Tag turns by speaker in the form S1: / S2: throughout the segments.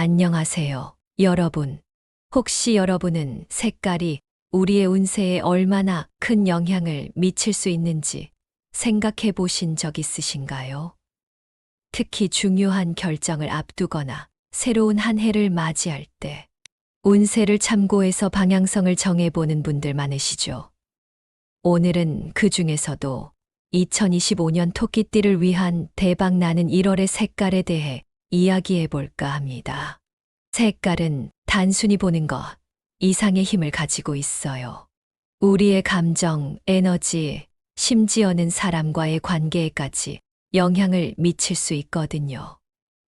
S1: 안녕하세요, 여러분. 혹시 여러분은 색깔이 우리의 운세에 얼마나 큰 영향을 미칠 수 있는지 생각해 보신 적 있으신가요? 특히 중요한 결정을 앞두거나 새로운 한 해를 맞이할 때 운세를 참고해서 방향성을 정해보는 분들 많으시죠? 오늘은 그 중에서도 2025년 토끼띠를 위한 대박나는 1월의 색깔에 대해 이야기해 볼까 합니다. 색깔은 단순히 보는 것 이상의 힘을 가지고 있어요. 우리의 감정, 에너지, 심지어는 사람과의 관계에까지 영향을 미칠 수 있거든요.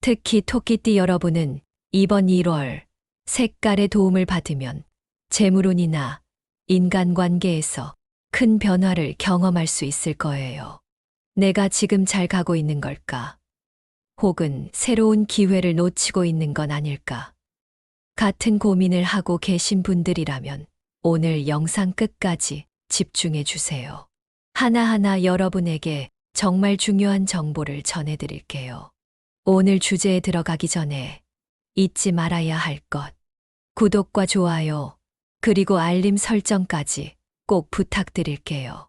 S1: 특히 토끼띠 여러분은 이번 1월 색깔의 도움을 받으면 재물운이나 인간관계에서 큰 변화를 경험할 수 있을 거예요. 내가 지금 잘 가고 있는 걸까? 혹은 새로운 기회를 놓치고 있는 건 아닐까? 같은 고민을 하고 계신 분들이라면 오늘 영상 끝까지 집중해 주세요. 하나하나 여러분에게 정말 중요한 정보를 전해드릴게요. 오늘 주제에 들어가기 전에 잊지 말아야 할 것, 구독과 좋아요, 그리고 알림 설정까지 꼭 부탁드릴게요.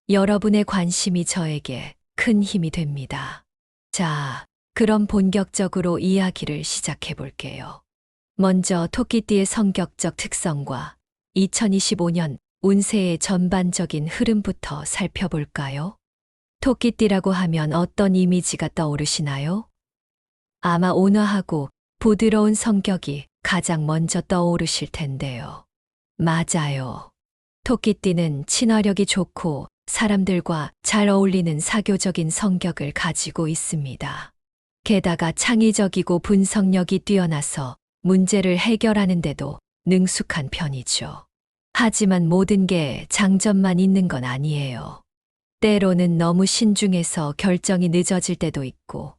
S1: 여러분의 관심이 저에게 큰 힘이 됩니다. 자, 그럼 본격적으로 이야기를 시작해 볼게요. 먼저 토끼띠의 성격적 특성과 2025년 운세의 전반적인 흐름부터 살펴볼까요? 토끼띠라고 하면 어떤 이미지가 떠오르시나요? 아마 온화하고 부드러운 성격이 가장 먼저 떠오르실 텐데요. 맞아요. 토끼띠는 친화력이 좋고 사람들과 잘 어울리는 사교적인 성격을 가지고 있습니다. 게다가 창의적이고 분석력이 뛰어나서 문제를 해결하는데도 능숙한 편이죠. 하지만 모든 게 장점만 있는 건 아니에요. 때로는 너무 신중해서 결정이 늦어질 때도 있고,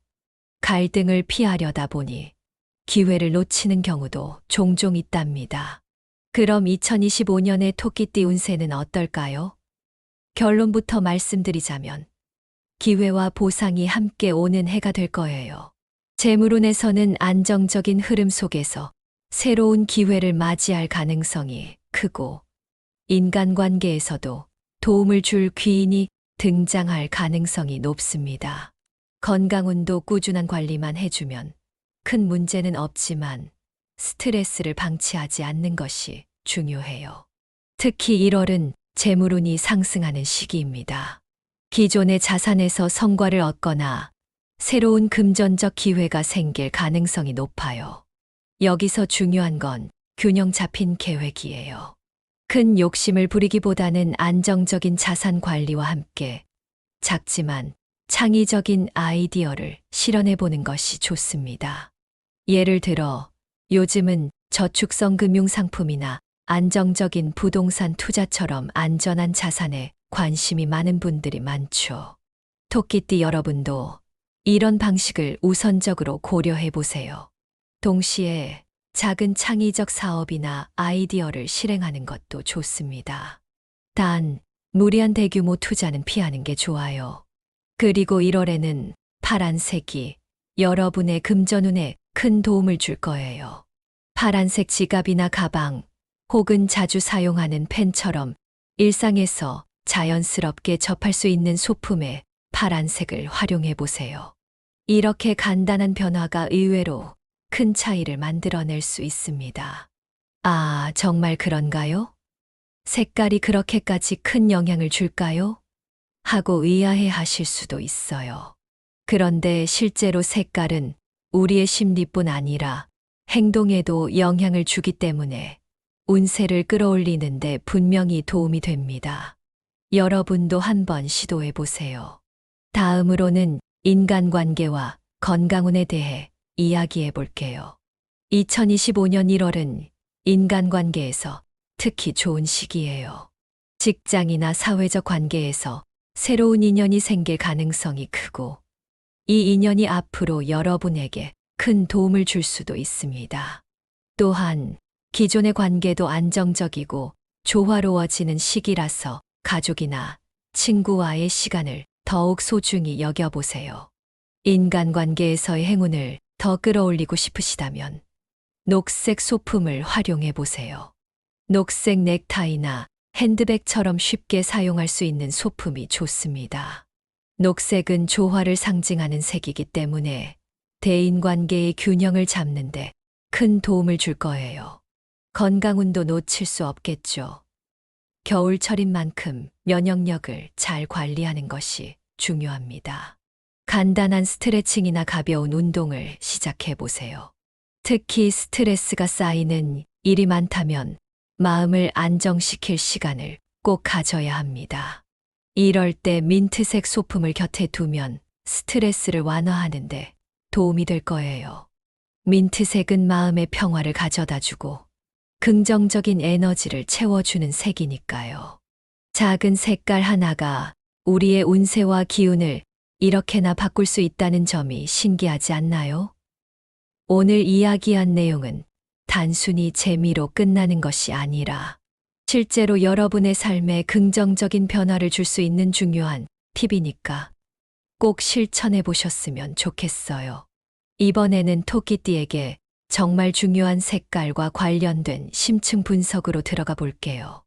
S1: 갈등을 피하려다 보니 기회를 놓치는 경우도 종종 있답니다. 그럼 2025년의 토끼띠 운세는 어떨까요? 결론부터 말씀드리자면, 기회와 보상이 함께 오는 해가 될 거예요. 재물운에서는 안정적인 흐름 속에서 새로운 기회를 맞이할 가능성이 크고, 인간관계에서도 도움을 줄 귀인이 등장할 가능성이 높습니다. 건강운도 꾸준한 관리만 해주면 큰 문제는 없지만 스트레스를 방치하지 않는 것이 중요해요. 특히 1월은 재물운이 상승하는 시기입니다. 기존의 자산에서 성과를 얻거나 새로운 금전적 기회가 생길 가능성이 높아요. 여기서 중요한 건 균형 잡힌 계획이에요. 큰 욕심을 부리기보다는 안정적인 자산 관리와 함께 작지만 창의적인 아이디어를 실현해 보는 것이 좋습니다. 예를 들어 요즘은 저축성 금융상품이나 안정적인 부동산 투자처럼 안전한 자산에 관심이 많은 분들이 많죠. 토끼띠 여러분도 이런 방식을 우선적으로 고려해 보세요. 동시에 작은 창의적 사업이나 아이디어를 실행하는 것도 좋습니다. 단, 무리한 대규모 투자는 피하는 게 좋아요. 그리고 1월에는 파란색이 여러분의 금전운에 큰 도움을 줄 거예요. 파란색 지갑이나 가방, 혹은 자주 사용하는 펜처럼 일상에서 자연스럽게 접할 수 있는 소품에 파란색을 활용해 보세요. 이렇게 간단한 변화가 의외로 큰 차이를 만들어낼 수 있습니다. 아, 정말 그런가요? 색깔이 그렇게까지 큰 영향을 줄까요? 하고 의아해 하실 수도 있어요. 그런데 실제로 색깔은 우리의 심리뿐 아니라 행동에도 영향을 주기 때문에 운세를 끌어올리는데 분명히 도움이 됩니다. 여러분도 한번 시도해 보세요. 다음으로는 인간관계와 건강운에 대해 이야기해 볼게요. 2025년 1월은 인간관계에서 특히 좋은 시기예요. 직장이나 사회적 관계에서 새로운 인연이 생길 가능성이 크고, 이 인연이 앞으로 여러분에게 큰 도움을 줄 수도 있습니다. 또한 기존의 관계도 안정적이고 조화로워지는 시기라서 가족이나 친구와의 시간을 더욱 소중히 여겨보세요. 인간관계에서의 행운을 더 끌어올리고 싶으시다면 녹색 소품을 활용해 보세요. 녹색 넥타이나 핸드백처럼 쉽게 사용할 수 있는 소품이 좋습니다. 녹색은 조화를 상징하는 색이기 때문에 대인관계의 균형을 잡는데 큰 도움을 줄 거예요. 건강운도 놓칠 수 없겠죠. 겨울철인 만큼 면역력을 잘 관리하는 것이 중요합니다. 간단한 스트레칭이나 가벼운 운동을 시작해 보세요. 특히 스트레스가 쌓이는 일이 많다면 마음을 안정시킬 시간을 꼭 가져야 합니다. 이럴 때 민트색 소품을 곁에 두면 스트레스를 완화하는데 도움이 될 거예요. 민트색은 마음의 평화를 가져다 주고 긍정적인 에너지를 채워주는 색이니까요. 작은 색깔 하나가 우리의 운세와 기운을 이렇게나 바꿀 수 있다는 점이 신기하지 않나요? 오늘 이야기한 내용은 단순히 재미로 끝나는 것이 아니라 실제로 여러분의 삶에 긍정적인 변화를 줄 수 있는 중요한 팁이니까 꼭 실천해 보셨으면 좋겠어요. 이번에는 토끼띠에게 정말 중요한 색깔과 관련된 심층 분석으로 들어가 볼게요.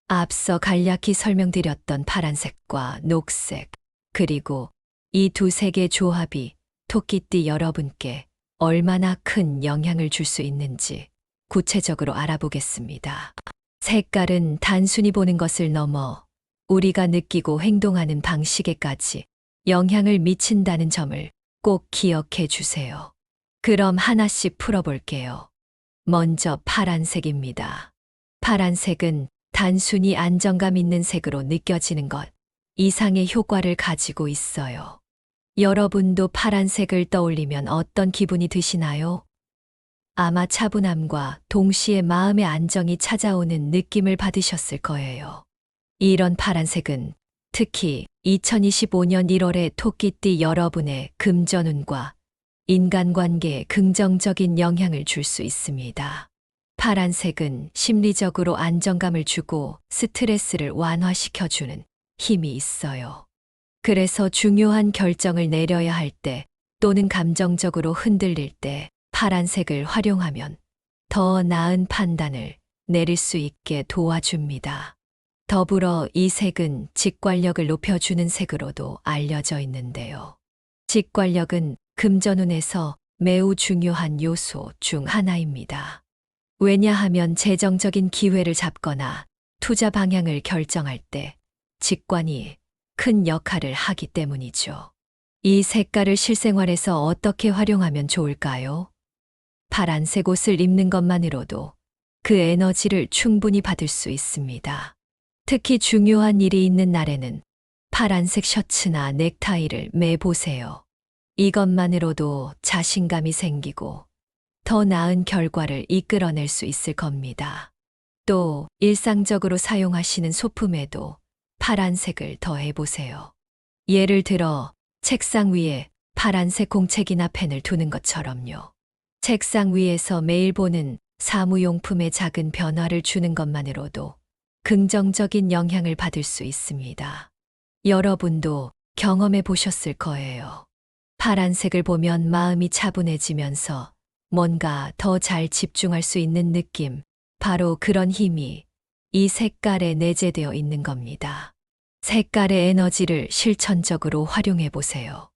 S1: 앞서 간략히 설명드렸던 파란색과 녹색, 그리고 이 두 색의 조합이 토끼띠 여러분께 얼마나 큰 영향을 줄 수 있는지 구체적으로 알아보겠습니다. 색깔은 단순히 보는 것을 넘어 우리가 느끼고 행동하는 방식에까지 영향을 미친다는 점을 꼭 기억해 주세요. 그럼 하나씩 풀어볼게요. 먼저 파란색입니다. 파란색은 단순히 안정감 있는 색으로 느껴지는 것 이상의 효과를 가지고 있어요. 여러분도 파란색을 떠올리면 어떤 기분이 드시나요? 아마 차분함과 동시에 마음의 안정이 찾아오는 느낌을 받으셨을 거예요. 이런 파란색은 특히 2025년 1월에 토끼띠 여러분의 금전운과 인간관계에 긍정적인 영향을 줄 수 있습니다. 파란색은 심리적으로 안정감을 주고 스트레스를 완화시켜주는 힘이 있어요. 그래서 중요한 결정을 내려야 할 때 또는 감정적으로 흔들릴 때 파란색을 활용하면 더 나은 판단을 내릴 수 있게 도와줍니다. 더불어 이 색은 직관력을 높여주는 색으로도 알려져 있는데요. 직관력은 금전운에서 매우 중요한 요소 중 하나입니다. 왜냐하면 재정적인 기회를 잡거나 투자 방향을 결정할 때 직관이 큰 역할을 하기 때문이죠. 이 색깔을 실생활에서 어떻게 활용하면 좋을까요? 파란색 옷을 입는 것만으로도 그 에너지를 충분히 받을 수 있습니다. 특히 중요한 일이 있는 날에는 파란색 셔츠나 넥타이를 매보세요. 이것만으로도 자신감이 생기고 더 나은 결과를 이끌어낼 수 있을 겁니다. 또 일상적으로 사용하시는 소품에도 파란색을 더해보세요. 예를 들어 책상 위에 파란색 공책이나 펜을 두는 것처럼요. 책상 위에서 매일 보는 사무용품에 작은 변화를 주는 것만으로도 긍정적인 영향을 받을 수 있습니다. 여러분도 경험해 보셨을 거예요. 파란색을 보면 마음이 차분해지면서 뭔가 더 잘 집중할 수 있는 느낌, 바로 그런 힘이 이 색깔에 내재되어 있는 겁니다. 색깔의 에너지를 실천적으로 활용해 보세요.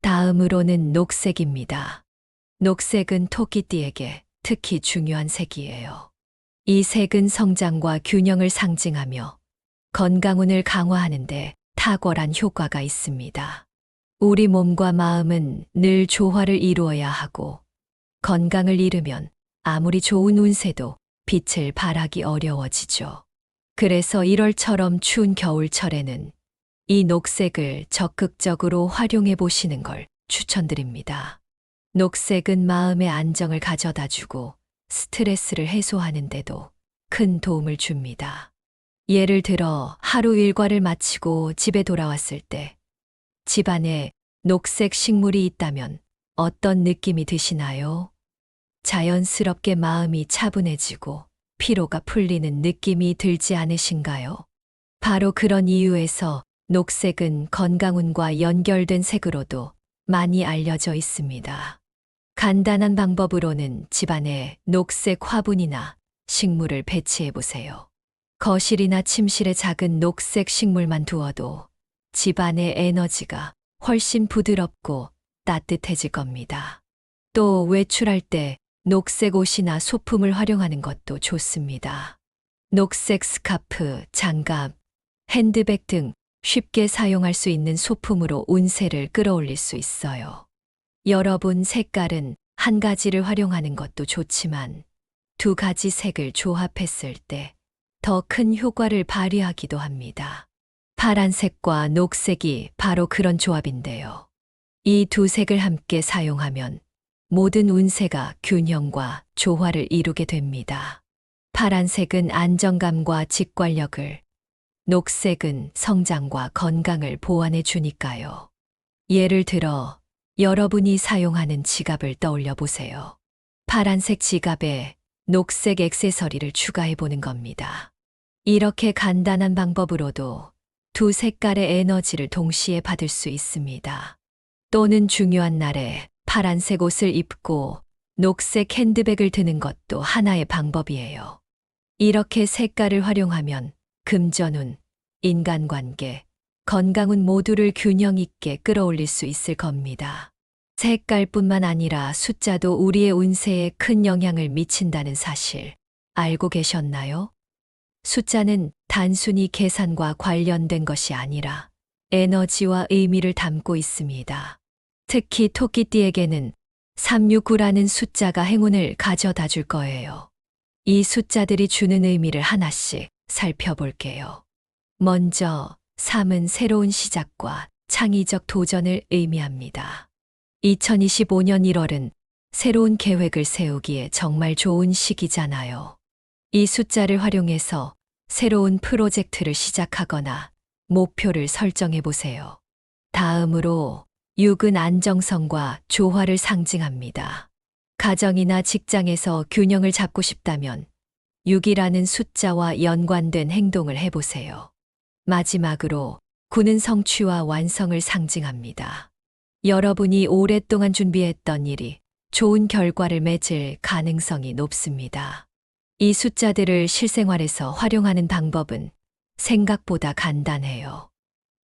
S1: 다음으로는 녹색입니다. 녹색은 토끼띠에게 특히 중요한 색이에요. 이 색은 성장과 균형을 상징하며 건강운을 강화하는데 탁월한 효과가 있습니다. 우리 몸과 마음은 늘 조화를 이루어야 하고 건강을 잃으면 아무리 좋은 운세도 빛을 발하기 어려워지죠. 그래서 1월처럼 추운 겨울철에는 이 녹색을 적극적으로 활용해 보시는 걸 추천드립니다. 녹색은 마음의 안정을 가져다 주고 스트레스를 해소하는 데도 큰 도움을 줍니다. 예를 들어 하루 일과를 마치고 집에 돌아왔을 때 집안에 녹색 식물이 있다면 어떤 느낌이 드시나요? 자연스럽게 마음이 차분해지고 피로가 풀리는 느낌이 들지 않으신가요? 바로 그런 이유에서 녹색은 건강운과 연결된 색으로도 많이 알려져 있습니다. 간단한 방법으로는 집안에 녹색 화분이나 식물을 배치해 보세요. 거실이나 침실에 작은 녹색 식물만 두어도 집안의 에너지가 훨씬 부드럽고 따뜻해질 겁니다. 또 외출할 때 녹색 옷이나 소품을 활용하는 것도 좋습니다. 녹색 스카프, 장갑, 핸드백 등 쉽게 사용할 수 있는 소품으로 운세를 끌어올릴 수 있어요. 여러분, 색깔은 한 가지를 활용하는 것도 좋지만 두 가지 색을 조합했을 때 더 큰 효과를 발휘하기도 합니다. 파란색과 녹색이 바로 그런 조합인데요. 이 두 색을 함께 사용하면 모든 운세가 균형과 조화를 이루게 됩니다. 파란색은 안정감과 직관력을, 녹색은 성장과 건강을 보완해 주니까요. 예를 들어 여러분이 사용하는 지갑을 떠올려 보세요. 파란색 지갑에 녹색 액세서리를 추가해 보는 겁니다. 이렇게 간단한 방법으로도 두 색깔의 에너지를 동시에 받을 수 있습니다. 또는 중요한 날에 파란색 옷을 입고 녹색 핸드백을 드는 것도 하나의 방법이에요. 이렇게 색깔을 활용하면 금전운, 인간관계, 건강운 모두를 균형 있게 끌어올릴 수 있을 겁니다. 색깔뿐만 아니라 숫자도 우리의 운세에 큰 영향을 미친다는 사실 알고 계셨나요? 숫자는 단순히 계산과 관련된 것이 아니라 에너지와 의미를 담고 있습니다. 특히 토끼띠에게는 369라는 숫자가 행운을 가져다 줄 거예요. 이 숫자들이 주는 의미를 하나씩 살펴볼게요. 먼저 3은 새로운 시작과 창의적 도전을 의미합니다. 2025년 1월은 새로운 계획을 세우기에 정말 좋은 시기잖아요. 이 숫자를 활용해서 새로운 프로젝트를 시작하거나 목표를 설정해 보세요. 다음으로 6은 안정성과 조화를 상징합니다. 가정이나 직장에서 균형을 잡고 싶다면 6이라는 숫자와 연관된 행동을 해보세요. 마지막으로 9는 성취와 완성을 상징합니다. 여러분이 오랫동안 준비했던 일이 좋은 결과를 맺을 가능성이 높습니다. 이 숫자들을 실생활에서 활용하는 방법은 생각보다 간단해요.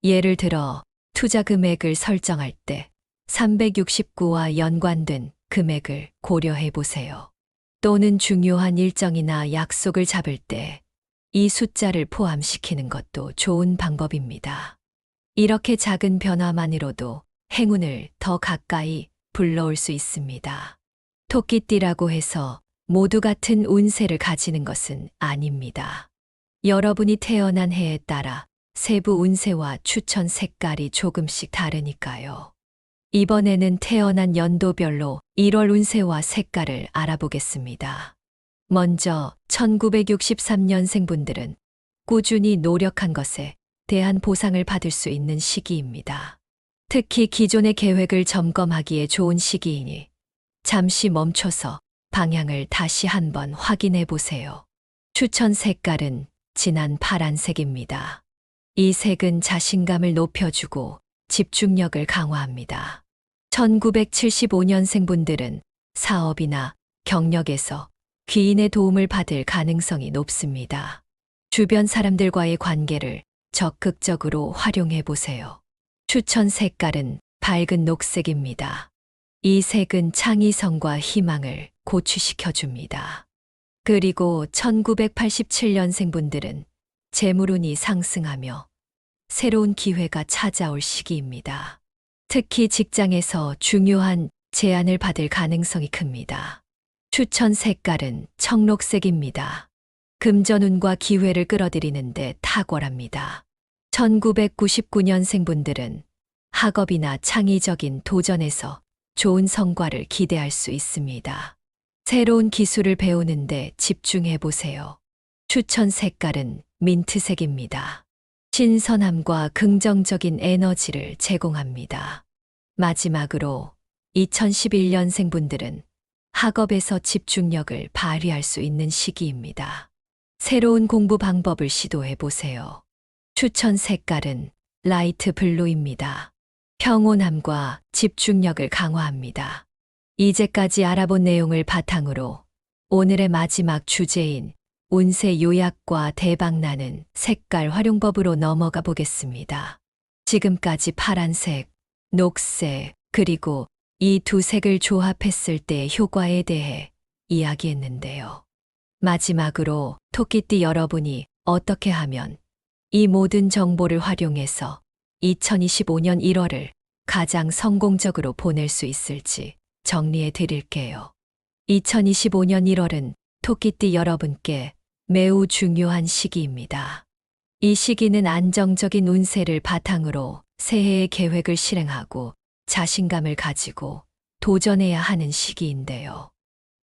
S1: 예를 들어 투자 금액을 설정할 때 369와 연관된 금액을 고려해 보세요. 또는 중요한 일정이나 약속을 잡을 때 이 숫자를 포함시키는 것도 좋은 방법입니다. 이렇게 작은 변화만으로도 행운을 더 가까이 불러올 수 있습니다. 토끼띠라고 해서 모두 같은 운세를 가지는 것은 아닙니다. 여러분이 태어난 해에 따라 세부 운세와 추천 색깔이 조금씩 다르니까요. 이번에는 태어난 연도별로 1월 운세와 색깔을 알아보겠습니다. 먼저 1963년생분들은 꾸준히 노력한 것에 대한 보상을 받을 수 있는 시기입니다. 특히 기존의 계획을 점검하기에 좋은 시기이니 잠시 멈춰서 방향을 다시 한번 확인해 보세요. 추천 색깔은 진한 파란색입니다. 이 색은 자신감을 높여주고 집중력을 강화합니다. 1975년생분들은 사업이나 경력에서 귀인의 도움을 받을 가능성이 높습니다. 주변 사람들과의 관계를 적극적으로 활용해 보세요. 추천 색깔은 밝은 녹색입니다. 이 색은 창의성과 희망을 고취시켜 줍니다. 그리고 1987년생분들은 재물운이 상승하며 새로운 기회가 찾아올 시기입니다. 특히 직장에서 중요한 제안을 받을 가능성이 큽니다. 추천 색깔은 청록색입니다. 금전운과 기회를 끌어들이는데 탁월합니다. 1999년생분들은 학업이나 창의적인 도전에서 좋은 성과를 기대할 수 있습니다. 새로운 기술을 배우는데 집중해 보세요. 추천 색깔은 민트색입니다. 신선함과 긍정적인 에너지를 제공합니다. 마지막으로 2011년생분들은 학업에서 집중력을 발휘할 수 있는 시기입니다. 새로운 공부 방법을 시도해 보세요. 추천 색깔은 라이트 블루입니다. 평온함과 집중력을 강화합니다. 이제까지 알아본 내용을 바탕으로 오늘의 마지막 주제인 운세 요약과 대박나는 색깔 활용법으로 넘어가 보겠습니다. 지금까지 파란색, 녹색, 그리고 이 두 색을 조합했을 때 효과에 대해 이야기했는데요. 마지막으로 토끼띠 여러분이 어떻게 하면 이 모든 정보를 활용해서 2025년 1월을 가장 성공적으로 보낼 수 있을지 정리해 드릴게요. 2025년 1월은 토끼띠 여러분께 매우 중요한 시기입니다. 이 시기는 안정적인 운세를 바탕으로 새해의 계획을 실행하고 자신감을 가지고 도전해야 하는 시기인데요.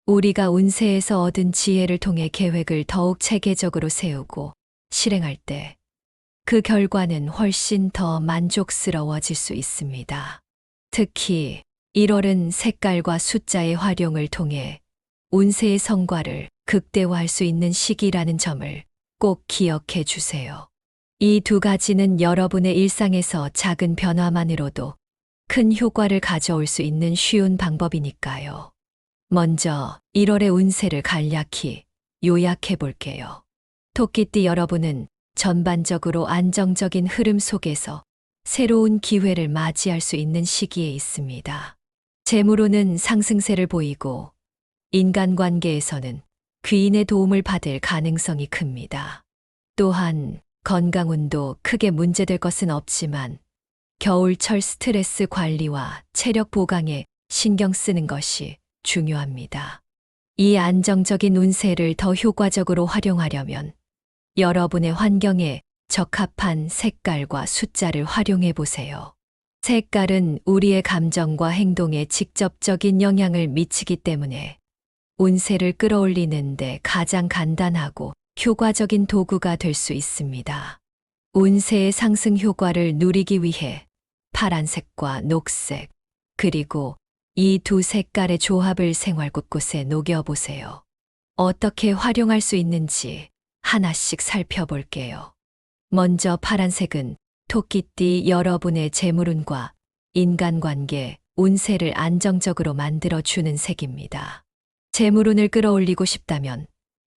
S1: 우리가 운세에서 얻은 지혜를 통해 계획을 더욱 체계적으로 세우고 실행할 때 그 결과는 훨씬 더 만족스러워질 수 있습니다. 특히 1월은 색깔과 숫자의 활용을 통해 운세의 성과를 극대화할 수 있는 시기라는 점을 꼭 기억해 주세요. 이 두 가지는 여러분의 일상에서 작은 변화만으로도 큰 효과를 가져올 수 있는 쉬운 방법이니까요. 먼저 1월의 운세를 간략히 요약해 볼게요. 토끼띠 여러분은 전반적으로 안정적인 흐름 속에서 새로운 기회를 맞이할 수 있는 시기에 있습니다. 재물운은 상승세를 보이고 인간관계에서는 귀인의 도움을 받을 가능성이 큽니다. 또한 건강운도 크게 문제될 것은 없지만 겨울철 스트레스 관리와 체력 보강에 신경 쓰는 것이 중요합니다. 이 안정적인 운세를 더 효과적으로 활용하려면 여러분의 환경에 적합한 색깔과 숫자를 활용해 보세요. 색깔은 우리의 감정과 행동에 직접적인 영향을 미치기 때문에 운세를 끌어올리는데 가장 간단하고 효과적인 도구가 될 수 있습니다. 운세의 상승 효과를 누리기 위해 파란색과 녹색, 그리고 이 두 색깔의 조합을 생활 곳곳에 녹여보세요. 어떻게 활용할 수 있는지 하나씩 살펴볼게요. 먼저 파란색은 토끼띠 여러분의 재물운과 인간관계, 운세를 안정적으로 만들어주는 색입니다. 재물운을 끌어올리고 싶다면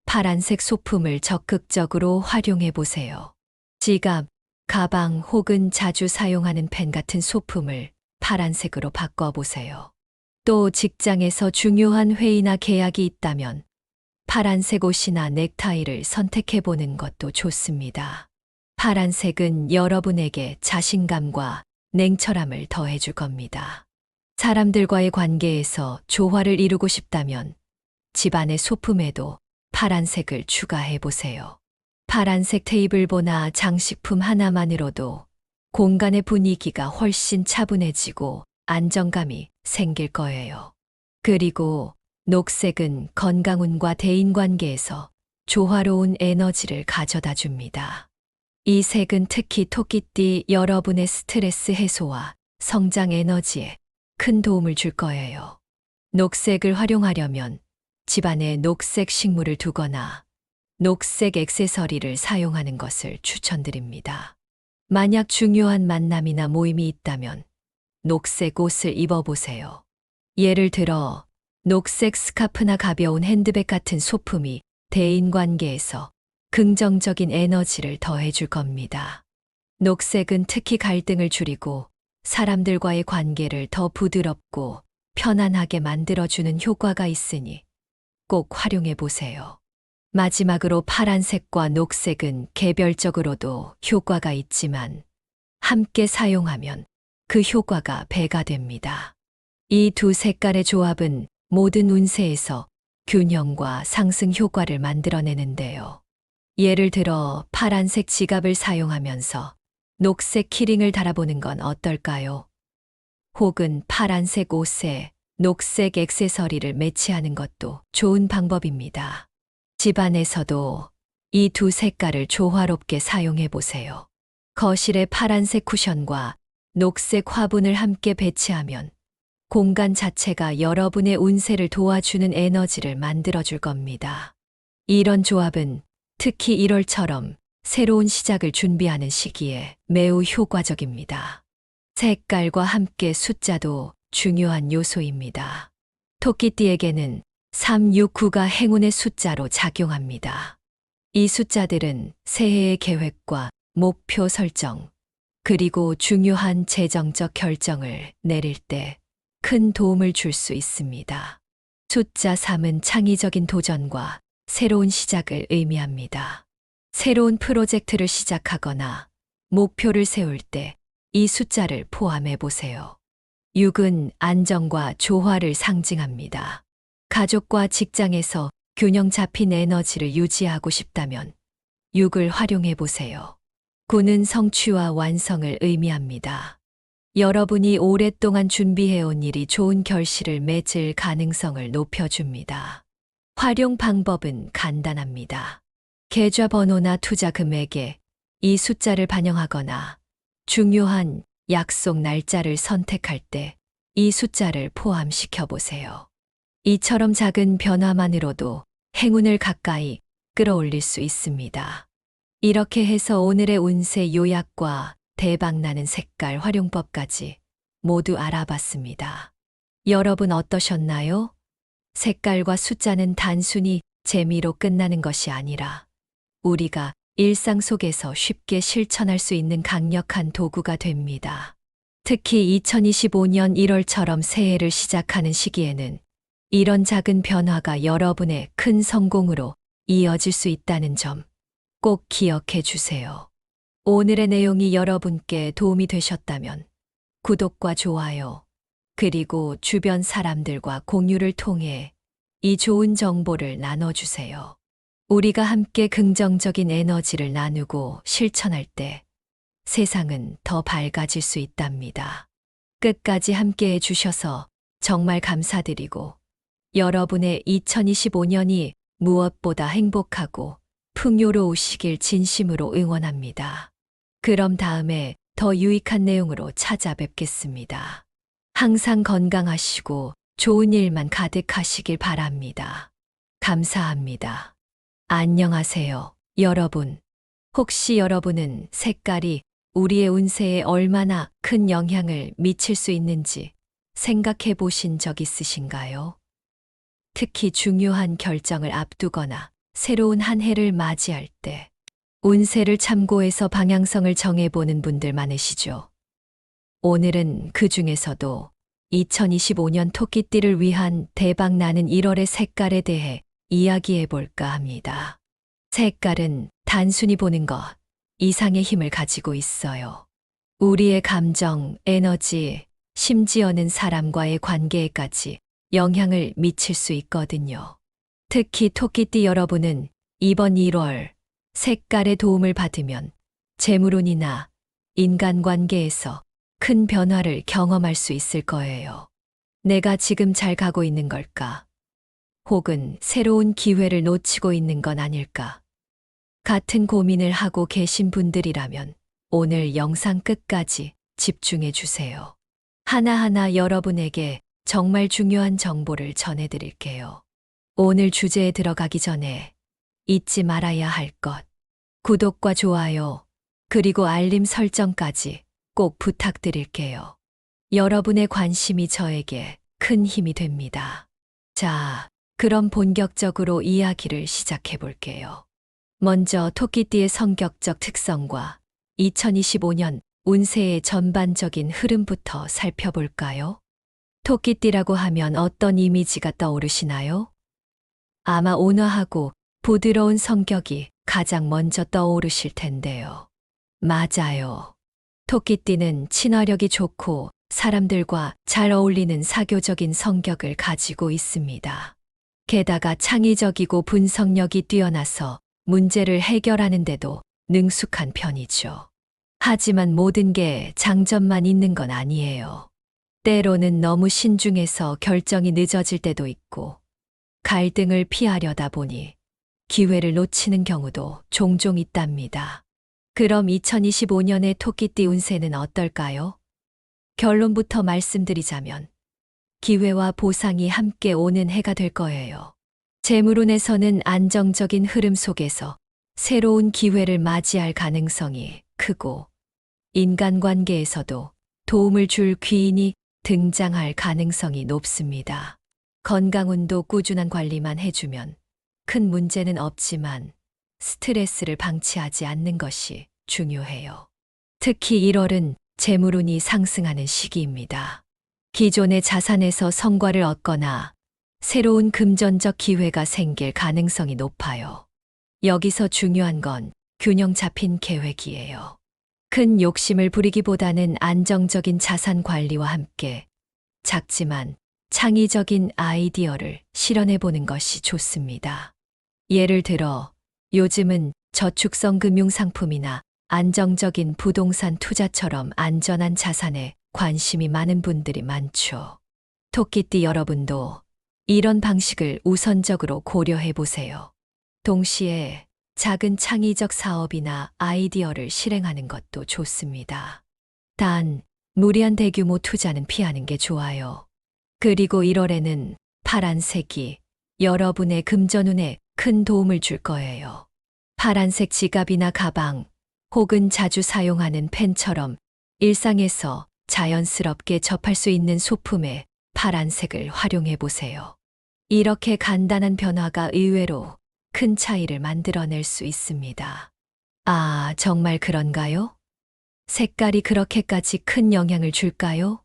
S1: 파란색 소품을 적극적으로 활용해 보세요. 지갑, 가방 혹은 자주 사용하는 펜 같은 소품을 파란색으로 바꿔보세요. 또 직장에서 중요한 회의나 계약이 있다면 파란색 옷이나 넥타이를 선택해 보는 것도 좋습니다. 파란색은 여러분에게 자신감과 냉철함을 더해줄 겁니다. 사람들과의 관계에서 조화를 이루고 싶다면 집안의 소품에도 파란색을 추가해 보세요. 파란색 테이블보나 장식품 하나만으로도 공간의 분위기가 훨씬 차분해지고 안정감이 생길 거예요. 그리고 녹색은 건강운과 대인관계에서 조화로운 에너지를 가져다 줍니다. 이 색은 특히 토끼띠 여러분의 스트레스 해소와 성장 에너지에 큰 도움을 줄 거예요. 녹색을 활용하려면 집안에 녹색 식물을 두거나 녹색 액세서리를 사용하는 것을 추천드립니다. 만약 중요한 만남이나 모임이 있다면 녹색 옷을 입어보세요. 예를 들어 녹색 스카프나 가벼운 핸드백 같은 소품이 대인관계에서 긍정적인 에너지를 더해줄 겁니다. 녹색은 특히 갈등을 줄이고 사람들과의 관계를 더 부드럽고 편안하게 만들어주는 효과가 있으니 꼭 활용해 보세요. 마지막으로 파란색과 녹색은 개별적으로도 효과가 있지만 함께 사용하면 그 효과가 배가 됩니다. 이 두 색깔의 조합은 모든 운세에서 균형과 상승 효과를 만들어내는데요. 예를 들어 파란색 지갑을 사용하면서 녹색 키링을 달아보는 건 어떨까요? 혹은 파란색 옷에 녹색 액세서리를 매치하는 것도 좋은 방법입니다. 집안에서도 이 두 색깔을 조화롭게 사용해 보세요. 거실에 파란색 쿠션과 녹색 화분을 함께 배치하면 공간 자체가 여러분의 운세를 도와주는 에너지를 만들어줄 겁니다. 이런 조합은 특히 1월처럼 새로운 시작을 준비하는 시기에 매우 효과적입니다. 색깔과 함께 숫자도 중요한 요소입니다. 토끼띠에게는 369가 행운의 숫자로 작용합니다. 이 숫자들은 새해의 계획과 목표 설정, 그리고 중요한 재정적 결정을 내릴 때 큰 도움을 줄 수 있습니다. 숫자 3은 창의적인 도전과 새로운 시작을 의미합니다. 새로운 프로젝트를 시작하거나 목표를 세울 때 이 숫자를 포함해 보세요. 6은 안정과 조화를 상징합니다. 가족과 직장에서 균형 잡힌 에너지를 유지하고 싶다면 6을 활용해 보세요. 9는 성취와 완성을 의미합니다. 여러분이 오랫동안 준비해온 일이 좋은 결실을 맺을 가능성을 높여줍니다. 활용 방법은 간단합니다. 계좌번호나 투자 금액에 이 숫자를 반영하거나 중요한 약속 날짜를 선택할 때 이 숫자를 포함시켜 보세요. 이처럼 작은 변화만으로도 행운을 가까이 끌어올릴 수 있습니다. 이렇게 해서 오늘의 운세 요약과 대박나는 색깔 활용법까지 모두 알아봤습니다. 여러분 어떠셨나요? 색깔과 숫자는 단순히 재미로 끝나는 것이 아니라 우리가 일상 속에서 쉽게 실천할 수 있는 강력한 도구가 됩니다. 특히 2025년 1월처럼 새해를 시작하는 시기에는 이런 작은 변화가 여러분의 큰 성공으로 이어질 수 있다는 점 꼭 기억해 주세요. 오늘의 내용이 여러분께 도움이 되셨다면 구독과 좋아요, 그리고 주변 사람들과 공유를 통해 이 좋은 정보를 나눠주세요. 우리가 함께 긍정적인 에너지를 나누고 실천할 때 세상은 더 밝아질 수 있답니다. 끝까지 함께 해주셔서 정말 감사드리고 여러분의 2025년이 무엇보다 행복하고 풍요로우시길 진심으로 응원합니다. 그럼 다음에 더 유익한 내용으로 찾아뵙겠습니다. 항상 건강하시고 좋은 일만 가득하시길 바랍니다. 감사합니다. 안녕하세요, 여러분. 혹시 여러분은 색깔이 우리의 운세에 얼마나 큰 영향을 미칠 수 있는지 생각해 보신 적 있으신가요? 특히 중요한 결정을 앞두거나 새로운 한 해를 맞이할 때 운세를 참고해서 방향성을 정해보는 분들 많으시죠? 오늘은 그 중에서도 2025년 토끼띠를 위한 대박나는 1월의 색깔에 대해 이야기해 볼까 합니다. 색깔은 단순히 보는 것 이상의 힘을 가지고 있어요. 우리의 감정, 에너지, 심지어는 사람과의 관계에까지 영향을 미칠 수 있거든요. 특히 토끼띠 여러분은 이번 1월 색깔의 도움을 받으면 재물운이나 인간관계에서 큰 변화를 경험할 수 있을 거예요. 내가 지금 잘 가고 있는 걸까? 혹은 새로운 기회를 놓치고 있는 건 아닐까? 같은 고민을 하고 계신 분들이라면 오늘 영상 끝까지 집중해 주세요. 하나하나 여러분에게 정말 중요한 정보를 전해드릴게요. 오늘 주제에 들어가기 전에 잊지 말아야 할 것, 구독과 좋아요, 그리고 알림 설정까지 꼭 부탁드릴게요. 여러분의 관심이 저에게 큰 힘이 됩니다. 자, 그럼 본격적으로 이야기를 시작해 볼게요. 먼저 토끼띠의 성격적 특성과 2025년 운세의 전반적인 흐름부터 살펴볼까요? 토끼띠라고 하면 어떤 이미지가 떠오르시나요? 아마 온화하고 부드러운 성격이 가장 먼저 떠오르실 텐데요. 맞아요. 토끼띠는 친화력이 좋고 사람들과 잘 어울리는 사교적인 성격을 가지고 있습니다. 게다가 창의적이고 분석력이 뛰어나서 문제를 해결하는 데도 능숙한 편이죠. 하지만 모든 게 장점만 있는 건 아니에요. 때로는 너무 신중해서 결정이 늦어질 때도 있고, 갈등을 피하려다 보니 기회를 놓치는 경우도 종종 있답니다. 그럼 2025년의 토끼띠 운세는 어떨까요? 결론부터 말씀드리자면 기회와 보상이 함께 오는 해가 될 거예요. 재물운에서는 안정적인 흐름 속에서 새로운 기회를 맞이할 가능성이 크고, 인간관계에서도 도움을 줄 귀인이 등장할 가능성이 높습니다. 건강운도 꾸준한 관리만 해주면 큰 문제는 없지만 스트레스를 방치하지 않는 것이 중요해요. 특히 1월은 재물운이 상승하는 시기입니다. 기존의 자산에서 성과를 얻거나 새로운 금전적 기회가 생길 가능성이 높아요. 여기서 중요한 건 균형 잡힌 계획이에요. 큰 욕심을 부리기보다는 안정적인 자산 관리와 함께 작지만 창의적인 아이디어를 실현해 보는 것이 좋습니다. 예를 들어 요즘은 저축성 금융상품이나 안정적인 부동산 투자처럼 안전한 자산에 관심이 많은 분들이 많죠. 토끼띠 여러분도 이런 방식을 우선적으로 고려해 보세요. 동시에 작은 창의적 사업이나 아이디어를 실행하는 것도 좋습니다. 단, 무리한 대규모 투자는 피하는 게 좋아요. 그리고 1월에는 파란색이 여러분의 금전운에 큰 도움을 줄 거예요. 파란색 지갑이나 가방, 혹은 자주 사용하는 펜처럼 일상에서 자연스럽게 접할 수 있는 소품에 파란색을 활용해 보세요. 이렇게 간단한 변화가 의외로 큰 차이를 만들어낼 수 있습니다. 아, 정말 그런가요? 색깔이 그렇게까지 큰 영향을 줄까요?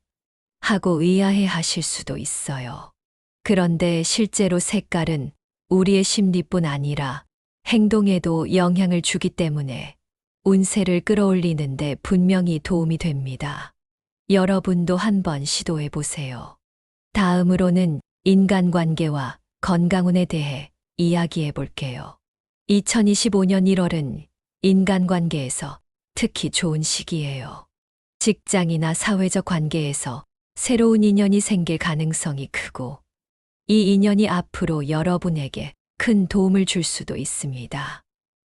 S1: 하고 의아해 하실 수도 있어요. 그런데 실제로 색깔은 우리의 심리뿐 아니라 행동에도 영향을 주기 때문에 운세를 끌어올리는데 분명히 도움이 됩니다. 여러분도 한번 시도해 보세요. 다음으로는 인간관계와 건강운에 대해 이야기해 볼게요. 2025년 1월은 인간관계에서 특히 좋은 시기예요. 직장이나 사회적 관계에서 새로운 인연이 생길 가능성이 크고 이 인연이 앞으로 여러분에게 큰 도움을 줄 수도 있습니다.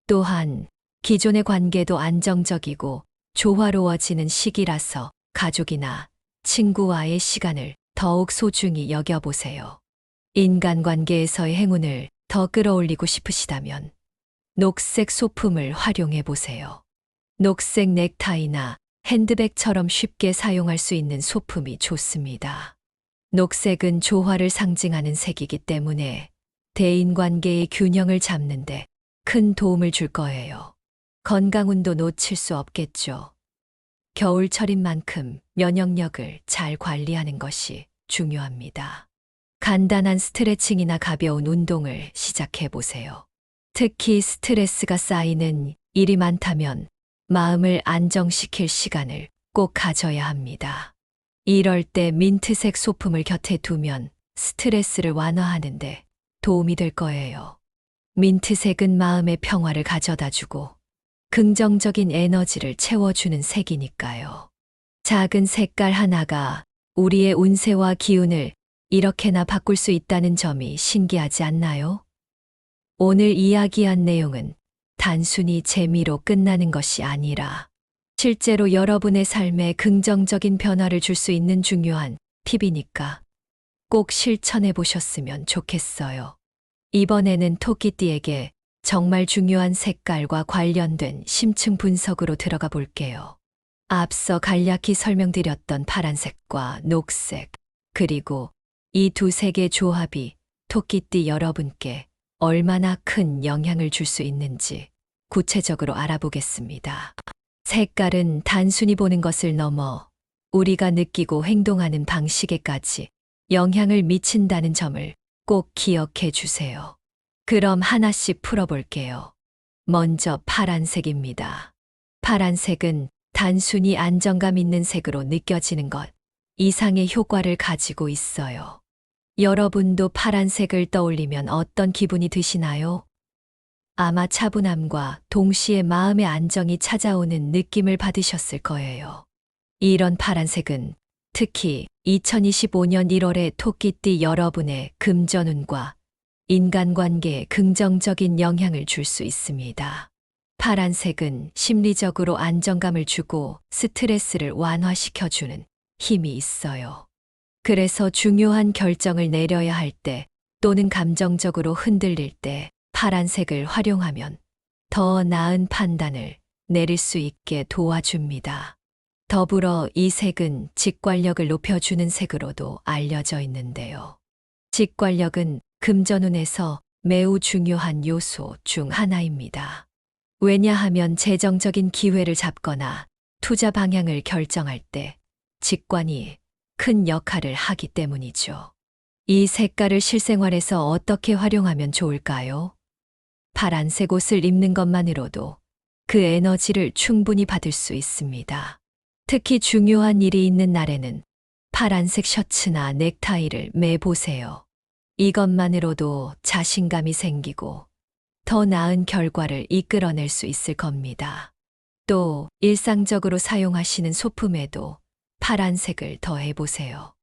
S1: 또한 기존의 관계도 안정적이고 조화로워지는 시기라서 가족이나 친구와의 시간을 더욱 소중히 여겨보세요. 인간관계에서의 행운을 더 끌어올리고 싶으시다면 녹색 소품을 활용해 보세요. 녹색 넥타이나 핸드백처럼 쉽게 사용할 수 있는 소품이 좋습니다. 녹색은 조화를 상징하는 색이기 때문에 대인관계의 균형을 잡는데 큰 도움을 줄 거예요. 건강운도 놓칠 수 없겠죠. 겨울철인 만큼 면역력을 잘 관리하는 것이 중요합니다. 간단한 스트레칭이나 가벼운 운동을 시작해 보세요. 특히 스트레스가 쌓이는 일이 많다면 마음을 안정시킬 시간을 꼭 가져야 합니다. 이럴 때 민트색 소품을 곁에 두면 스트레스를 완화하는데 도움이 될 거예요. 민트색은 마음의 평화를 가져다 주고 긍정적인 에너지를 채워주는 색이니까요. 작은 색깔 하나가 우리의 운세와 기운을 이렇게나 바꿀 수 있다는 점이 신기하지 않나요? 오늘 이야기한 내용은 단순히 재미로 끝나는 것이 아니라 실제로 여러분의 삶에 긍정적인 변화를 줄 수 있는 중요한 팁이니까 꼭 실천해 보셨으면 좋겠어요. 이번에는 토끼띠에게 정말 중요한 색깔과 관련된 심층 분석으로 들어가 볼게요. 앞서 간략히 설명드렸던 파란색과 녹색, 그리고 이 두 색의 조합이 토끼띠 여러분께 얼마나 큰 영향을 줄 수 있는지 구체적으로 알아보겠습니다. 색깔은 단순히 보는 것을 넘어 우리가 느끼고 행동하는 방식에까지 영향을 미친다는 점을 꼭 기억해 주세요. 그럼 하나씩 풀어볼게요. 먼저 파란색입니다. 파란색은 단순히 안정감 있는 색으로 느껴지는 것 이상의 효과를 가지고 있어요. 여러분도 파란색을 떠올리면 어떤 기분이 드시나요? 아마 차분함과 동시에 마음의 안정이 찾아오는 느낌을 받으셨을 거예요. 이런 파란색은 특히 2025년 1월에 토끼띠 여러분의 금전운과 인간관계에 긍정적인 영향을 줄 수 있습니다. 파란색은 심리적으로 안정감을 주고 스트레스를 완화시켜주는 힘이 있어요. 그래서 중요한 결정을 내려야 할 때 또는 감정적으로 흔들릴 때 파란색을 활용하면 더 나은 판단을 내릴 수 있게 도와줍니다. 더불어 이 색은 직관력을 높여주는 색으로도 알려져 있는데요. 직관력은 금전운에서 매우 중요한 요소 중 하나입니다. 왜냐하면 재정적인 기회를 잡거나 투자 방향을 결정할 때 직관이 큰 역할을 하기 때문이죠. 이 색깔을 실생활에서 어떻게 활용하면 좋을까요? 파란색 옷을 입는 것만으로도 그 에너지를 충분히 받을 수 있습니다. 특히 중요한 일이 있는 날에는 파란색 셔츠나 넥타이를 매보세요. 이것만으로도 자신감이 생기고 더 나은 결과를 이끌어낼 수 있을 겁니다. 또 일상적으로 사용하시는 소품에도 파란색을 더해보세요.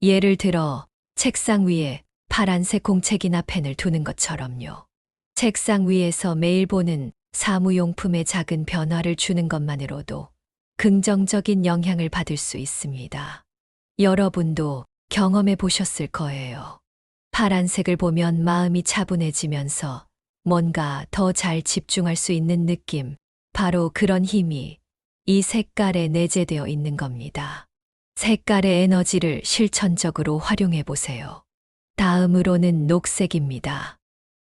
S1: 예를 들어 책상 위에 파란색 공책이나 펜을 두는 것처럼요. 책상 위에서 매일 보는 사무용품에 작은 변화를 주는 것만으로도 긍정적인 영향을 받을 수 있습니다. 여러분도 경험해 보셨을 거예요. 파란색을 보면 마음이 차분해지면서 뭔가 더 잘 집중할 수 있는 느낌, 바로 그런 힘이 이 색깔에 내재되어 있는 겁니다. 색깔의 에너지를 실천적으로 활용해 보세요. 다음으로는 녹색입니다.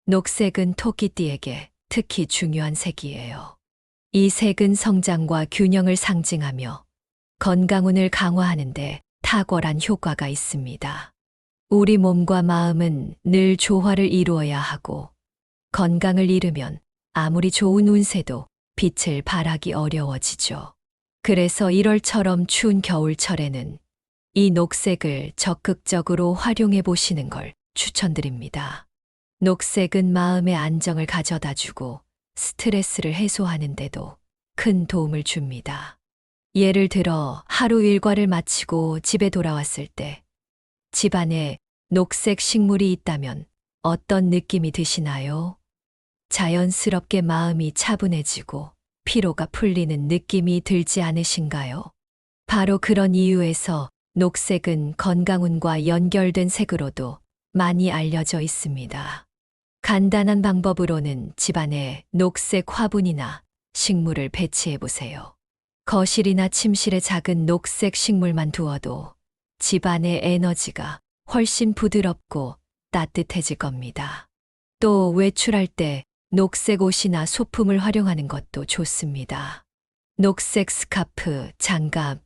S1: 녹색은 토끼띠에게 특히 중요한 색이에요. 이 색은 성장과 균형을 상징하며 건강운을 강화하는데 탁월한 효과가 있습니다. 우리 몸과 마음은 늘 조화를 이루어야 하고 건강을 잃으면 아무리 좋은 운세도 빛을 발하기 어려워지죠. 그래서 1월처럼 추운 겨울철에는 이 녹색을 적극적으로 활용해 보시는 걸 추천드립니다. 녹색은 마음의 안정을 가져다 주고 스트레스를 해소하는 데도 큰 도움을 줍니다. 예를 들어 하루 일과를 마치고 집에 돌아왔을 때 집안에 녹색 식물이 있다면 어떤 느낌이 드시나요? 자연스럽게 마음이 차분해지고 피로가 풀리는 느낌이 들지 않으신가요? 바로 그런 이유에서 녹색은 건강운과 연결된 색으로도 많이 알려져 있습니다. 간단한 방법으로는 집안에 녹색 화분이나 식물을 배치해 보세요. 거실이나 침실에 작은 녹색 식물만 두어도 집안의 에너지가 훨씬 부드럽고 따뜻해질 겁니다. 또 외출할 때 녹색 옷이나 소품을 활용하는 것도 좋습니다. 녹색 스카프, 장갑,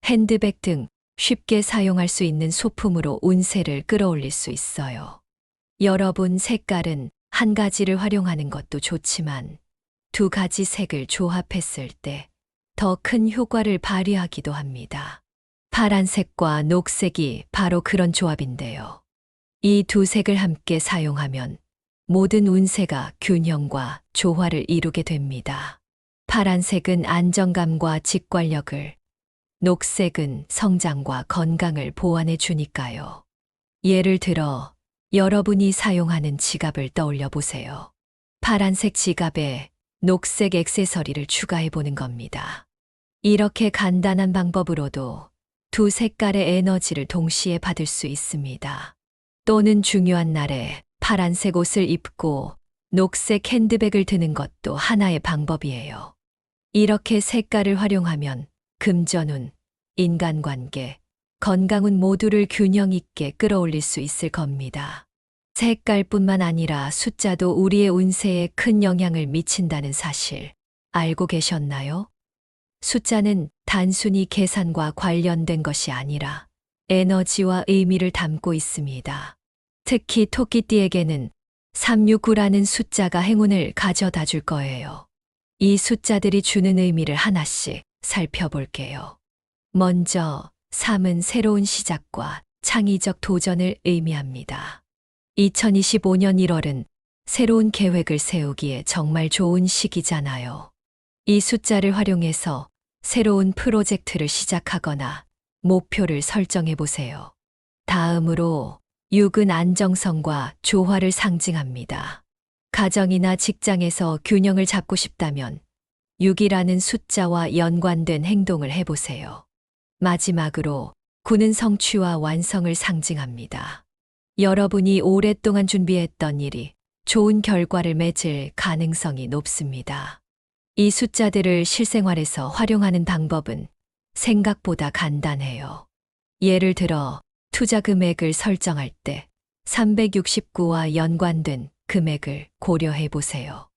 S1: 핸드백 등 쉽게 사용할 수 있는 소품으로 운세를 끌어올릴 수 있어요. 여러분, 색깔은 한 가지를 활용하는 것도 좋지만 두 가지 색을 조합했을 때 더 큰 효과를 발휘하기도 합니다. 파란색과 녹색이 바로 그런 조합인데요. 이 두 색을 함께 사용하면 모든 운세가 균형과 조화를 이루게 됩니다. 파란색은 안정감과 직관력을, 녹색은 성장과 건강을 보완해 주니까요. 예를 들어 여러분이 사용하는 지갑을 떠올려 보세요. 파란색 지갑에 녹색 액세서리를 추가해 보는 겁니다. 이렇게 간단한 방법으로도 두 색깔의 에너지를 동시에 받을 수 있습니다. 또는 중요한 날에 파란색 옷을 입고 녹색 핸드백을 드는 것도 하나의 방법이에요. 이렇게 색깔을 활용하면 금전운, 인간관계, 건강운 모두를 균형 있게 끌어올릴 수 있을 겁니다. 색깔뿐만 아니라 숫자도 우리의 운세에 큰 영향을 미친다는 사실 알고 계셨나요? 숫자는 단순히 계산과 관련된 것이 아니라 에너지와 의미를 담고 있습니다. 특히 토끼띠에게는 369라는 숫자가 행운을 가져다 줄 거예요. 이 숫자들이 주는 의미를 하나씩 살펴볼게요. 먼저 3은 새로운 시작과 창의적 도전을 의미합니다. 2025년 1월은 새로운 계획을 세우기에 정말 좋은 시기잖아요. 이 숫자를 활용해서 새로운 프로젝트를 시작하거나 목표를 설정해 보세요. 다음으로 6은 안정성과 조화를 상징합니다. 가정이나 직장에서 균형을 잡고 싶다면 6이라는 숫자와 연관된 행동을 해보세요. 마지막으로 9는 성취와 완성을 상징합니다. 여러분이 오랫동안 준비했던 일이 좋은 결과를 맺을 가능성이 높습니다. 이 숫자들을 실생활에서 활용하는 방법은 생각보다 간단해요. 예를 들어 투자 금액을 설정할 때 369와 연관된 금액을 고려해 보세요.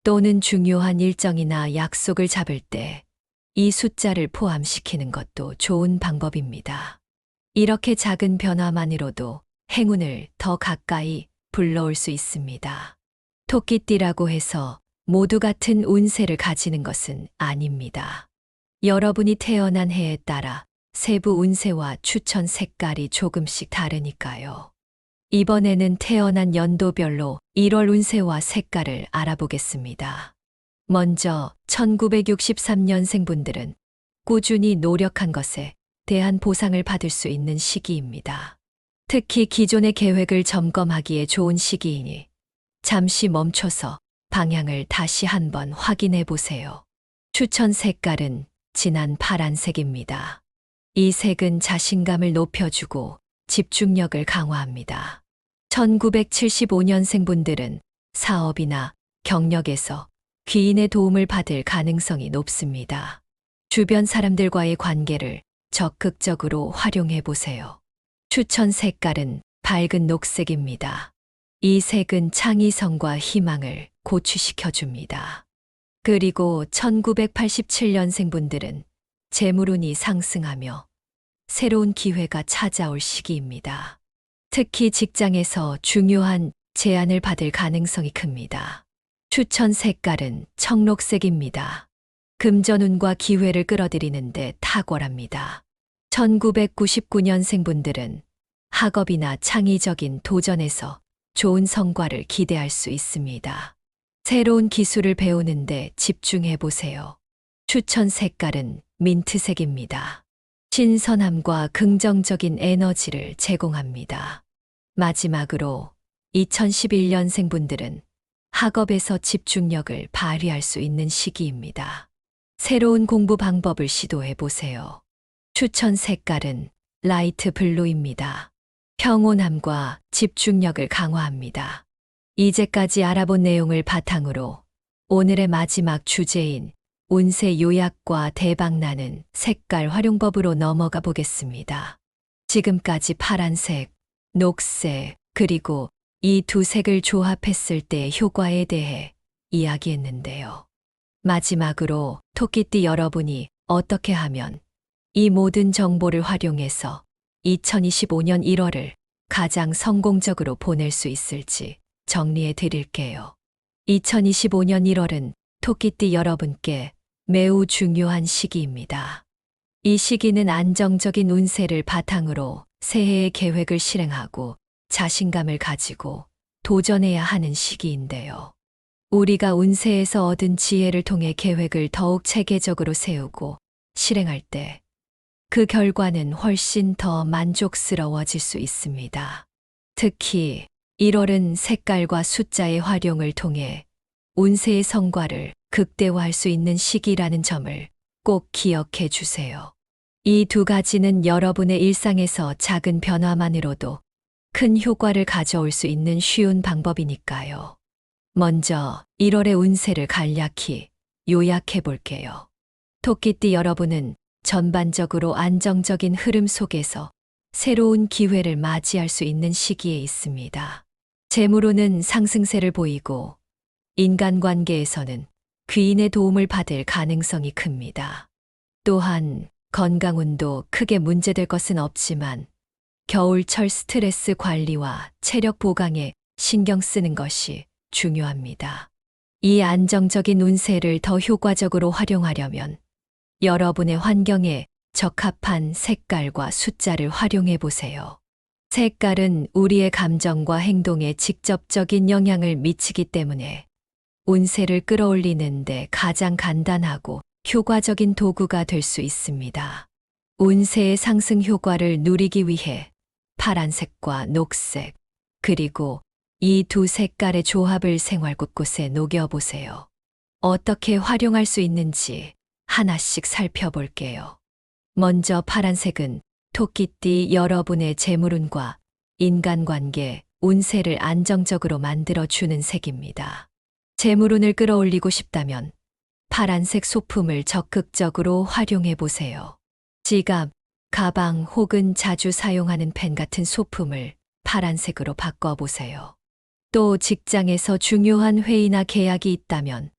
S1: 또는 중요한 일정이나 약속을 잡을 때 이 숫자를 포함시키는 것도 좋은 방법입니다. 이렇게 작은 변화만으로도 행운을 더 가까이 불러올 수 있습니다. 토끼띠라고 해서 모두 같은 운세를 가지는 것은 아닙니다. 여러분이 태어난 해에 따라 세부 운세와 추천 색깔이 조금씩 다르니까요. 이번에는 태어난 연도별로 1월 운세와 색깔을 알아보겠습니다. 먼저 1963년생 분들은 꾸준히 노력한 것에 대한 보상을 받을 수 있는 시기입니다. 특히 기존의 계획을 점검하기에 좋은 시기이니 잠시 멈춰서 방향을 다시 한번 확인해 보세요. 추천 색깔은 진한 파란색입니다. 이 색은 자신감을 높여주고 집중력을 강화합니다. 1975년생 분들은 사업이나 경력에서 귀인의 도움을 받을 가능성이 높습니다. 주변 사람들과의 관계를 적극적으로 활용해 보세요. 추천 색깔은 밝은 녹색입니다. 이 색은 창의성과 희망을 고취시켜 줍니다. 그리고 1987년생 분들은 재물운이 상승하며 새로운 기회가 찾아올 시기입니다. 특히 직장에서 중요한 제안을 받을 가능성이 큽니다. 추천 색깔은 청록색입니다. 금전운과 기회를 끌어들이는데 탁월합니다. 1999년생 분들은 학업이나 창의적인 도전에서 좋은 성과를 기대할 수 있습니다. 새로운 기술을 배우는데 집중해 보세요. 추천 색깔은 민트색입니다. 신선함과 긍정적인 에너지를 제공합니다. 마지막으로 2011년생 분들은 학업에서 집중력을 발휘할 수 있는 시기입니다. 새로운 공부 방법을 시도해 보세요. 추천 색깔은 라이트 블루입니다. 평온함과 집중력을 강화합니다. 이제까지 알아본 내용을 바탕으로 오늘의 마지막 주제인 운세 요약과 대박나는 색깔 활용법으로 넘어가 보겠습니다. 지금까지 파란색, 녹색, 그리고 이 두 색을 조합했을 때의 효과에 대해 이야기했는데요. 마지막으로 토끼띠 여러분이 어떻게 하면 이 모든 정보를 활용해서 2025년 1월을 가장 성공적으로 보낼 수 있을지 정리해 드릴게요. 2025년 1월은 토끼띠 여러분께 매우 중요한 시기입니다. 이 시기는 안정적인 운세를 바탕으로 새해의 계획을 실행하고 자신감을 가지고 도전해야 하는 시기인데요. 우리가 운세에서 얻은 지혜를 통해 계획을 더욱 체계적으로 세우고 실행할 때 그 결과는 훨씬 더 만족스러워질 수 있습니다. 특히 1월은 색깔과 숫자의 활용을 통해 운세의 성과를 극대화할 수 있는 시기라는 점을 꼭 기억해 주세요. 이 두 가지는 여러분의 일상에서 작은 변화만으로도 큰 효과를 가져올 수 있는 쉬운 방법이니까요. 먼저 1월의 운세를 간략히 요약해 볼게요. 토끼띠 여러분은 전반적으로 안정적인 흐름 속에서 새로운 기회를 맞이할 수 있는 시기에 있습니다. 재물운은 상승세를 보이고 인간관계에서는 귀인의 도움을 받을 가능성이 큽니다. 또한 건강운도 크게 문제될 것은 없지만 겨울철 스트레스 관리와 체력 보강에 신경 쓰는 것이 중요합니다. 이 안정적인 운세를 더 효과적으로 활용하려면 여러분의 환경에 적합한 색깔과 숫자를 활용해 보세요. 색깔은 우리의 감정과 행동에 직접적인 영향을 미치기 때문에 운세를 끌어올리는데 가장 간단하고 효과적인 도구가 될 수 있습니다. 운세의 상승 효과를 누리기 위해 파란색과 녹색, 그리고 이 두 색깔의 조합을 생활 곳곳에 녹여보세요. 어떻게 활용할 수 있는지 하나씩 살펴볼게요. 먼저 파란색은 토끼띠 여러분의 재물운과 인간관계, 운세를 안정적으로 만들어주는 색입니다. 재물운을 끌어올리고 싶다면 파란색 소품을 적극적으로 활용해 보세요. 지갑, 가방 혹은 자주 사용하는 펜 같은 소품을 파란색으로 바꿔보세요. 또 직장에서 중요한 회의나 계약이 있다면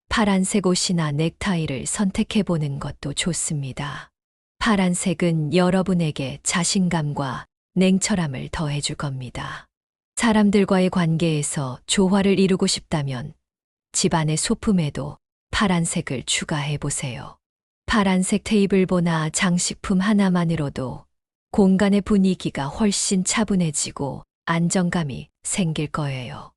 S1: 파란색 옷이나 넥타이를 선택해보는 것도 좋습니다. 파란색은 여러분에게 자신감과 냉철함을 더해줄 겁니다. 사람들과의 관계에서 조화를 이루고 싶다면 집안의 소품에도 파란색을 추가해보세요. 파란색 테이블보나 장식품 하나만으로도 공간의 분위기가 훨씬 차분해지고 안정감이 생길 거예요.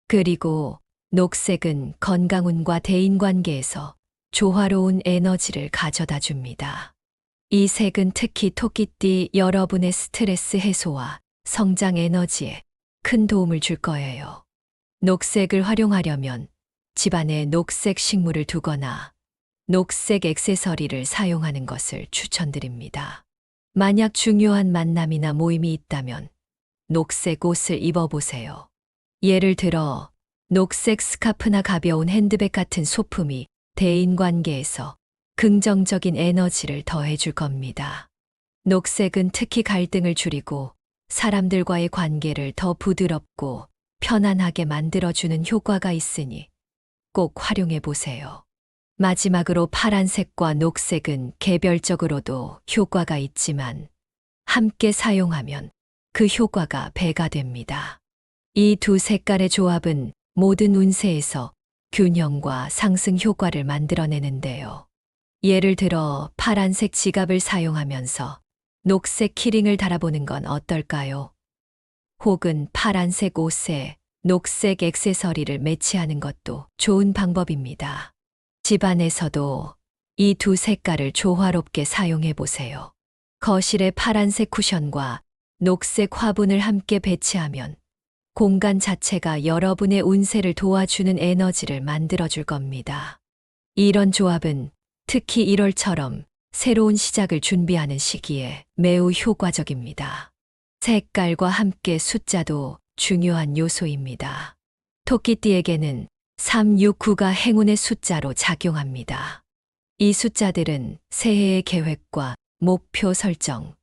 S1: 그리고 녹색은 건강운과 대인관계에서 조화로운 에너지를 가져다 줍니다. 이 색은 특히 토끼띠 여러분의 스트레스 해소와 성장 에너지에 큰 도움을 줄 거예요. 녹색을 활용하려면 집안에 녹색 식물을 두거나 녹색 액세서리를 사용하는 것을 추천드립니다. 만약 중요한 만남이나 모임이 있다면 녹색 옷을 입어보세요. 예를 들어 녹색 스카프나 가벼운 핸드백 같은 소품이 대인관계에서 긍정적인 에너지를 더해줄 겁니다. 녹색은 특히 갈등을 줄이고 사람들과의 관계를 더 부드럽고 편안하게 만들어주는 효과가 있으니 꼭 활용해 보세요. 마지막으로 파란색과 녹색은 개별적으로도 효과가 있지만 함께 사용하면 그 효과가 배가 됩니다. 이 두 색깔의 조합은 모든 운세에서 균형과 상승 효과를 만들어내는데요. 예를 들어 파란색 지갑을 사용하면서 녹색 키링을 달아보는 건 어떨까요? 혹은 파란색 옷에 녹색 액세서리를 매치하는 것도 좋은 방법입니다. 집안에서도 이 두 색깔을 조화롭게 사용해 보세요. 거실에 파란색 쿠션과 녹색 화분을 함께 배치하면 공간 자체가 여러분의 운세를 도와주는 에너지를 만들어줄 겁니다. 이런 조합은 특히 1월처럼 새로운 시작을 준비하는 시기에 매우 효과적입니다. 색깔과 함께 숫자도 중요한 요소입니다. 토끼띠에게는 369가 행운의 숫자로 작용합니다. 이 숫자들은 새해의 계획과 목표 설정,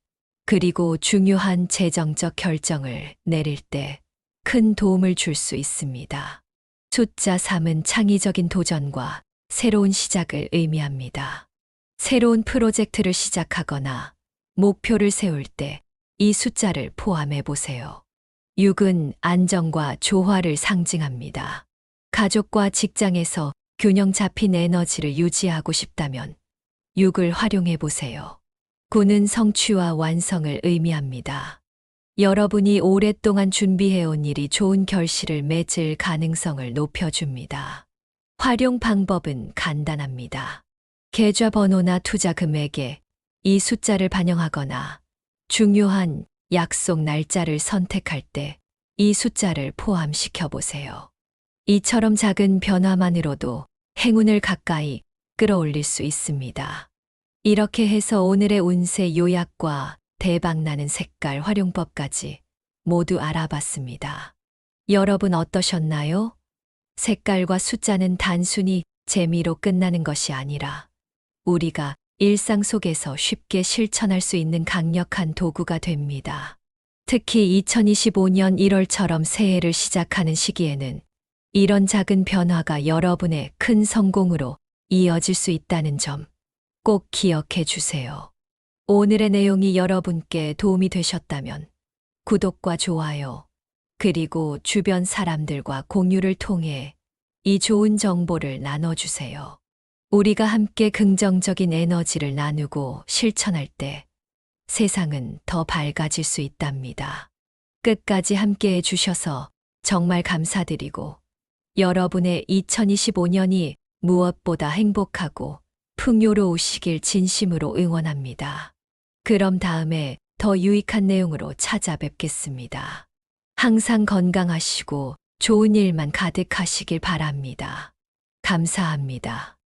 S1: 그리고 중요한 재정적 결정을 내릴 때 큰 도움을 줄 수 있습니다. 숫자 3은 창의적인 도전과 새로운 시작을 의미합니다. 새로운 프로젝트를 시작하거나 목표를 세울 때 이 숫자를 포함해 보세요. 6은 안정과 조화를 상징합니다. 가족과 직장에서 균형 잡힌 에너지를 유지하고 싶다면 6을 활용해 보세요. 9는 성취와 완성을 의미합니다. 여러분이 오랫동안 준비해온 일이 좋은 결실을 맺을 가능성을 높여줍니다. 활용 방법은 간단합니다. 계좌번호나 투자 금액에 이 숫자를 반영하거나 중요한 약속 날짜를 선택할 때 이 숫자를 포함시켜 보세요. 이처럼 작은 변화만으로도 행운을 가까이 끌어올릴 수 있습니다. 이렇게 해서 오늘의 운세 요약과 대박나는 색깔 활용법까지 모두 알아봤습니다. 여러분 어떠셨나요? 색깔과 숫자는 단순히 재미로 끝나는 것이 아니라 우리가 일상 속에서 쉽게 실천할 수 있는 강력한 도구가 됩니다. 특히 2025년 1월처럼 새해를 시작하는 시기에는 이런 작은 변화가 여러분의 큰 성공으로 이어질 수 있다는 점 꼭 기억해 주세요. 오늘의 내용이 여러분께 도움이 되셨다면 구독과 좋아요, 그리고 주변 사람들과 공유를 통해 이 좋은 정보를 나눠주세요. 우리가 함께 긍정적인 에너지를 나누고 실천할 때 세상은 더 밝아질 수 있답니다. 끝까지 함께 해주셔서 정말 감사드리고 여러분의 2025년이 무엇보다 행복하고 풍요로우시길 진심으로 응원합니다. 그럼 다음에 더 유익한 내용으로 찾아뵙겠습니다. 항상 건강하시고 좋은 일만 가득하시길 바랍니다. 감사합니다.